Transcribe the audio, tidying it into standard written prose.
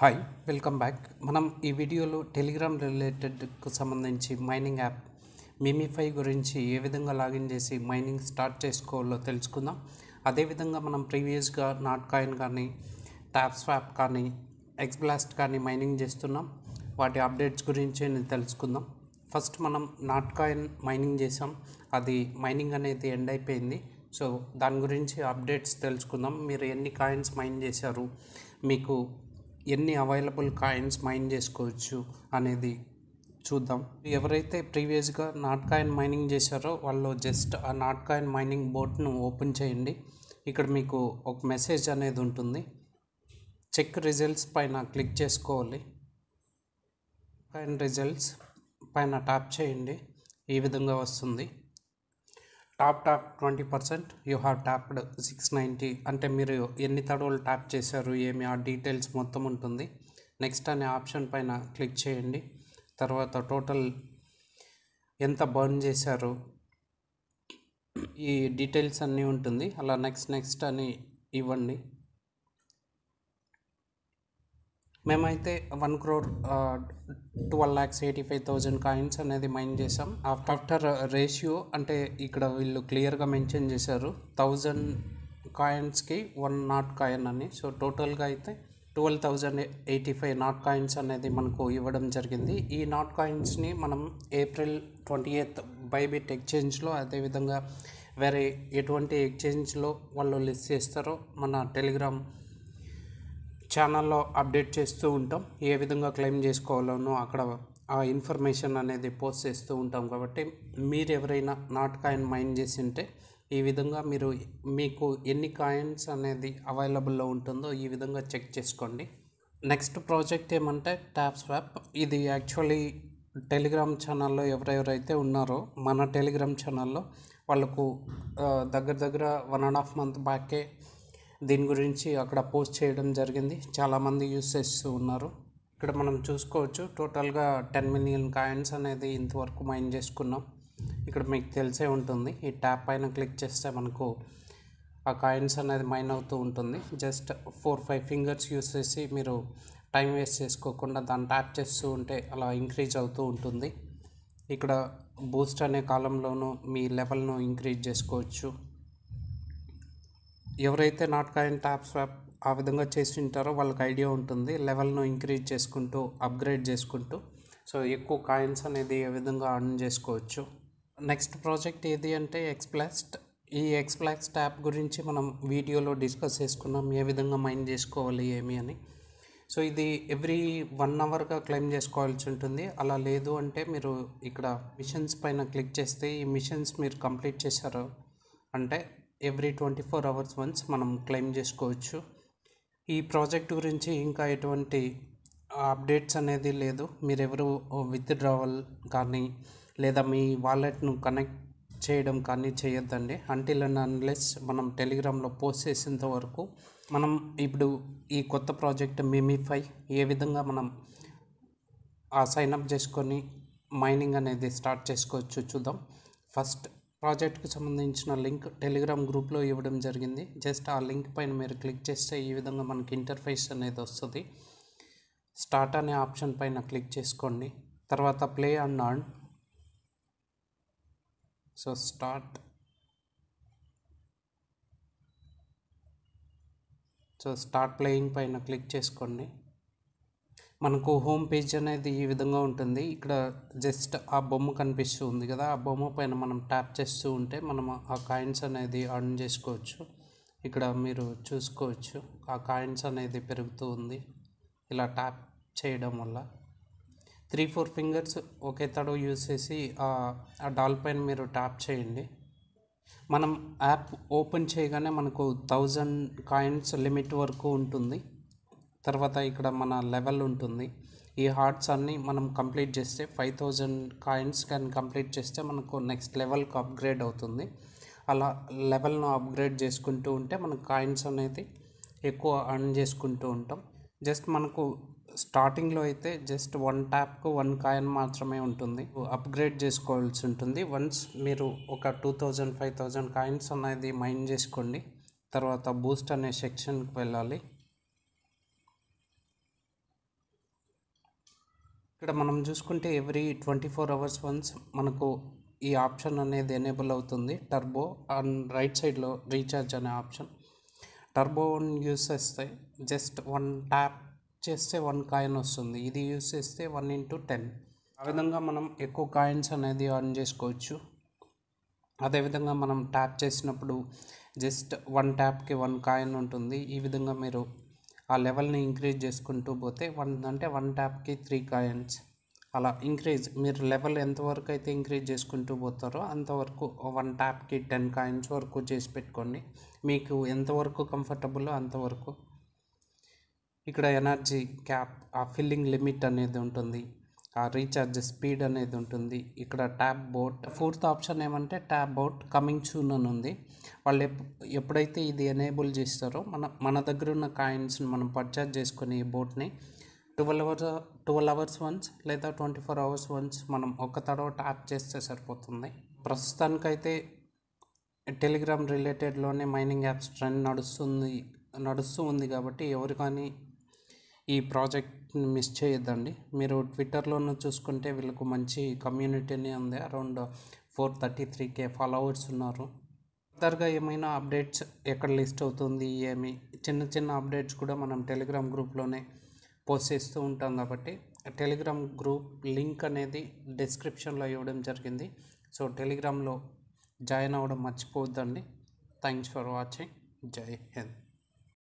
Hi welcome back. మనం ఈ వీడియోలో టెలిగ్రామ్ రిలేటెడ్కు సంబంధించి మైనింగ్ యాప్ మిమిఫై గురించి ఏ విధంగా లాగిన్ చేసి మైనింగ్ స్టార్ట్ చేసుకోవాలో తెలుసుకుందాం. అదేవిధంగా మనం ప్రీవియస్గా నాట్ కాయిన్ కానీ ట్యాప్ స్వాప్ కానీ ఎక్స్బ్లాస్ట్ కానీ మైనింగ్ చేస్తున్నాం. వాటి అప్డేట్స్ గురించి నేను తెలుసుకుందాం. ఫస్ట్ మనం నాట్ కాయిన్ మైనింగ్ చేసాం, అది మైనింగ్ అనేది ఎండ్ అయిపోయింది. సో దాని గురించి అప్డేట్స్ తెలుసుకుందాం. మీరు ఎన్ని కాయిన్స్ మైన్ చేశారు, మీకు ఎన్ని అవైలబుల్ కాయిన్స్ మైన్ చేసుకోవచ్చు అనేది చూద్దాం. ఎవరైతే ప్రీవియస్గా నాట్ కాయిన్ మైనింగ్ చేశారో వాళ్ళు జస్ట్ ఆ నాట్ కాయిన్ మైనింగ్ బోట్ను ఓపెన్ చేయండి. ఇక్కడ మీకు ఒక మెసేజ్ అనేది ఉంటుంది. చెక్ రిజల్ట్స్ పైన క్లిక్ చేసుకోవాలి. కాయిన్ రిజల్ట్స్ పైన ట్యాప్ చేయండి. ఈ విధంగా వస్తుంది. టాప్ 20%, యూ హ్యావ్ ట్యాప్డ్ 690, అంటే మీరు ఎన్ని తడవలు ట్యాప్ చేశారు ఏమి ఆ డీటెయిల్స్ మొత్తం ఉంటుంది. నెక్స్ట్ అనే ఆప్షన్ పైన క్లిక్ చేయండి. తర్వాత టోటల్ ఎంత బర్న్ చేశారు ఈ డీటెయిల్స్ అన్నీ ఉంటుంది. అలా నెక్స్ట్ అని ఇవ్వండి. మేమైతే 1,12,85,000 కాయిన్స్ అనేది మైన్ చేసాం. ఆఫ్టర్ రేషియో అంటే ఇక్కడ వీళ్ళు క్లియర్గా మెన్షన్ చేశారు 1000 కాయిన్స్కి 1 నాట్ కాయిన్ అని. సో టోటల్గా అయితే 12,085 నాట్ కాయిన్స్ అనేది మనకు ఇవ్వడం జరిగింది. ఈ నాట్ కాయిన్స్ని మనం April 28 బైబిట్ ఎక్స్చేంజ్లో, అదేవిధంగా వేరే ఎటువంటి ఎక్స్చేంజ్లో వాళ్ళు లిస్ట్ చేస్తారో మన టెలిగ్రామ్ ఛానల్లో అప్డేట్ చేస్తూ ఉంటాం. ఏ విధంగా క్లెయిమ్ చేసుకోవాలనో అక్కడ ఆ ఇన్ఫర్మేషన్ అనేది పోస్ట్ చేస్తూ ఉంటాం. కాబట్టి మీరు ఎవరైనా నాట్ కాయిన్ మైన్ చేసి ఉంటే ఈ విధంగా మీరు మీకు ఎన్ని కాయిన్స్ అనేది అవైలబుల్లో ఉంటుందో ఈ విధంగా చెక్ చేసుకోండి. నెక్స్ట్ ప్రాజెక్ట్ ఏమంటే ట్యాప్ స్వాప్. ఇది యాక్చువల్లీ టెలిగ్రామ్ ఛానల్లో ఎవరెవరైతే ఉన్నారో మన టెలిగ్రామ్ ఛానల్లో వాళ్ళకు దగ్గర 1.5 month బ్యాకే దీని గురించి అక్కడ పోస్ట్ చేయడం జరిగింది. చాలామంది యూస్ చేస్తూ ఉన్నారు. ఇక్కడ మనం చూసుకోవచ్చు టోటల్గా 10 million కాయిన్స్ అనేది ఇంతవరకు మైన్ చేసుకున్నాం. ఇక్కడ మీకు తెలిసే ఉంటుంది. ఈ ట్యాప్ పైన క్లిక్ చేస్తే మనకు ఆ కాయిన్స్ అనేది మైన్ అవుతూ ఉంటుంది. జస్ట్ 4-5 ఫింగర్స్ యూస్ చేసి మీరు టైం వేస్ట్ చేసుకోకుండా దాన్ని ట్యాప్ చేస్తూ ఉంటే అలా ఇంక్రీజ్ అవుతూ ఉంటుంది. ఇక్కడ బూస్ట్ అనే కాలంలోనూ మీ లెవెల్ను ఇంక్రీజ్ చేసుకోవచ్చు. ఎవరైతే నాట్ కాయిన్ ట్యాప్ స్వాప్ ఆ విధంగా చేసి ఉంటారో వాళ్ళకి ఐడియా ఉంటుంది. లెవెల్ను ఇంక్రీజ్ చేసుకుంటూ అప్గ్రేడ్ చేసుకుంటూ సో ఎక్కువ కాయిన్స్ అనేది ఏ విధంగా అర్న్ చేసుకోవచ్చు. నెక్స్ట్ ప్రాజెక్ట్ ఏది అంటే ఎక్స్బ్లాస్ట్. ఈ ఎక్స్బ్లాస్ట్ యాప్ గురించి మనం వీడియోలో డిస్కస్ చేసుకున్నాం, ఏ విధంగా మైన్ చేసుకోవాలి ఏమి అని. సో ఇది ఎవ్రీ 1 hourగా క్లెయిమ్ చేసుకోవాల్సి ఉంటుంది. అలా లేదు అంటే మీరు ఇక్కడ మిషన్స్ పైన క్లిక్ చేస్తే ఈ మిషన్స్ మీరు కంప్లీట్ చేశారు అంటే ఎవ్రీ 24 hours వన్స్ మనం క్లెయిమ్ చేసుకోవచ్చు. ఈ ప్రాజెక్ట్ గురించి ఇంకా ఎటువంటి అప్డేట్స్ అనేది లేదు. మీరెవరు విత్డ్రావల్ కానీ లేదా మీ వాలెట్ను కనెక్ట్ చేయడం కానీ చేయొద్దండి. అంటిల్ అండ్ అన్లెస్ మనం టెలిగ్రామ్లో పోస్ట్ చేసేంత వరకు. మనం ఇప్పుడు ఈ కొత్త ప్రాజెక్ట్ మిమిఫై ఏ విధంగా మనం సైన్అప్ చేసుకొని మైనింగ్ అనేది స్టార్ట్ చేసుకోవచ్చు చూద్దాం. ఫస్ట్ ప్రాజెక్ట్కి సంబంధించిన లింక్ టెలిగ్రామ్ గ్రూప్లో ఇవ్వడం జరిగింది. జస్ట్ ఆ లింక్ పైన మీరు క్లిక్ చేస్తే ఈ విధంగా మనకి ఇంటర్ఫేస్ అనేది వస్తుంది. స్టార్ట్ అనే ఆప్షన్ పైన క్లిక్ చేసుకోండి. తర్వాత play and earn. So start playing పైన క్లిక్ చేసుకోండి. మనకు హోమ్ పేజ్ అనేది ఈ విధంగా ఉంటుంది. ఇక్కడ జస్ట్ ఆ బొమ్మ కనిపిస్తూ ఉంది కదా, ఆ బొమ్మ పైన మనం ట్యాప్ చేస్తూ ఉంటే మనం ఆ కాయిన్స్ అనేది అర్న్ చేసుకోవచ్చు. ఇక్కడ మీరు చూసుకోవచ్చు ఆ కాయిన్స్ అనేది పెరుగుతూ ఉంది ఇలా ట్యాప్ చేయడం వల్ల. 3-4 ఫింగర్స్ ఒకే తడవ యూజ్ చేసి ఆ డాల్ పైన మీరు ట్యాప్ చేయండి. మనం యాప్ ఓపెన్ చేయగానే మనకు 1000 కాయిన్స్ లిమిట్ వరకు ఉంటుంది. తర్వాత ఇక్కడ మన లెవెల్ ఉంటుంది. ఈ హార్ట్స్ అన్నీ మనం కంప్లీట్ చేస్తే 5000 కాయిన్స్ కానీ కంప్లీట్ చేస్తే మనకు నెక్స్ట్ లెవెల్కి అప్గ్రేడ్ అవుతుంది. అలా లెవెల్ను అప్గ్రేడ్ చేసుకుంటూ ఉంటే మనకు కాయిన్స్ అనేది ఎక్కువ అర్న్ చేసుకుంటూ ఉంటాం. జస్ట్ మనకు స్టార్టింగ్లో అయితే జస్ట్ 1 ట్యాప్కు 1 కాయిన్ మాత్రమే ఉంటుంది. అప్గ్రేడ్ చేసుకోవాల్సి ఉంటుంది. వన్స్ మీరు ఒక 2000-5000 కాయిన్స్ అనేది మైన్ చేసుకోండి. తర్వాత బూస్ట్ అనే సెక్షన్కి వెళ్ళాలి. ఇక్కడ మనం చూసుకుంటే ఎవ్రీ 24 అవర్స్ వన్స్ మనకు ఈ ఆప్షన్ అనేది ఎనేబుల్ అవుతుంది. టర్బో అండ్ రైట్ సైడ్లో రీఛార్జ్ అనే ఆప్షన్. టర్బో యూస్ చేస్తే జస్ట్ 1 ట్యాప్ చేస్తే 1 కాయిన్ వస్తుంది. ఇది యూస్ చేస్తే 1x10. ఆ విధంగా మనం ఎక్కువ కాయిన్స్ అనేది అర్న్ చేసుకోవచ్చు. అదేవిధంగా మనం ట్యాప్ చేసినప్పుడు జస్ట్ 1 ట్యాప్కి 1 కాయిన్ ఉంటుంది. ఈ విధంగా మీరు ఆ లెవెల్ని ఇంక్రీజ్ చేసుకుంటూ పోతే 1 ట్యాప్కి 3 కాయిన్స్ అలా ఇంక్రీజ్, మీరు లెవెల్ ఎంతవరకు అయితే ఇంక్రీజ్ చేసుకుంటూ పోతారో అంతవరకు 1 ట్యాప్కి 10 కాయిన్స్ వరకు చేసి పెట్టుకోండి. మీకు ఎంతవరకు కంఫర్టబుల్లో అంతవరకు. ఇక్కడ ఎనర్జీ క్యాప్, ఆ ఫిల్లింగ్ లిమిట్ అనేది ఉంటుంది, ఆ రీఛార్జ్ స్పీడ్ అనేది ఉంటుంది. ఇక్కడ ట్యాప్ బోట్, ఫోర్త్ ఆప్షన్ ఏమంటే ట్యాప్ బోట్ కమింగ్ సూన్ అని ఉంది. వాళ్ళు ఎప్పుడైతే ఇది ఎనేబుల్ చేస్తారో మన దగ్గర ఉన్న కాయిన్స్ని మనం పర్చేజ్ చేసుకుని ఈ బోట్ని 12 అవర్స్ వన్స్ లేదా 24 అవర్స్ వన్స్ మనం ఒక్క తడవ ట్యాప్ చేస్తే సరిపోతుంది. ప్రస్తుతానికైతే టెలిగ్రామ్ రిలేటెడ్లోనే మైనింగ్ యాప్స్ ట్రెండ్ నడుస్తూ ఉంది కాబట్టి ఎవరు కానీ ఈ ప్రాజెక్ట్ని మిస్ చేయొద్దండి. మీరు ట్విట్టర్లోనూ చూసుకుంటే వీళ్ళకు మంచి కమ్యూనిటీనే ఉంది. అరౌండ్ 433K ఫాలోవర్స్ ఉన్నారు. ఫర్దర్గా ఏమైనా అప్డేట్స్ ఎక్కడ లిస్ట్ అవుతుంది, ఏమి చిన్న అప్డేట్స్ కూడా మనం టెలిగ్రామ్ గ్రూప్లోనే పోస్ట్ చేస్తూ ఉంటాం కాబట్టి టెలిగ్రామ్ గ్రూప్ లింక్ అనేది డిస్క్రిప్షన్లో ఇవ్వడం జరిగింది. సో టెలిగ్రామ్లో జాయిన్ అవ్వడం మర్చిపోవద్దండి. Thanks for watching. Jai Hind.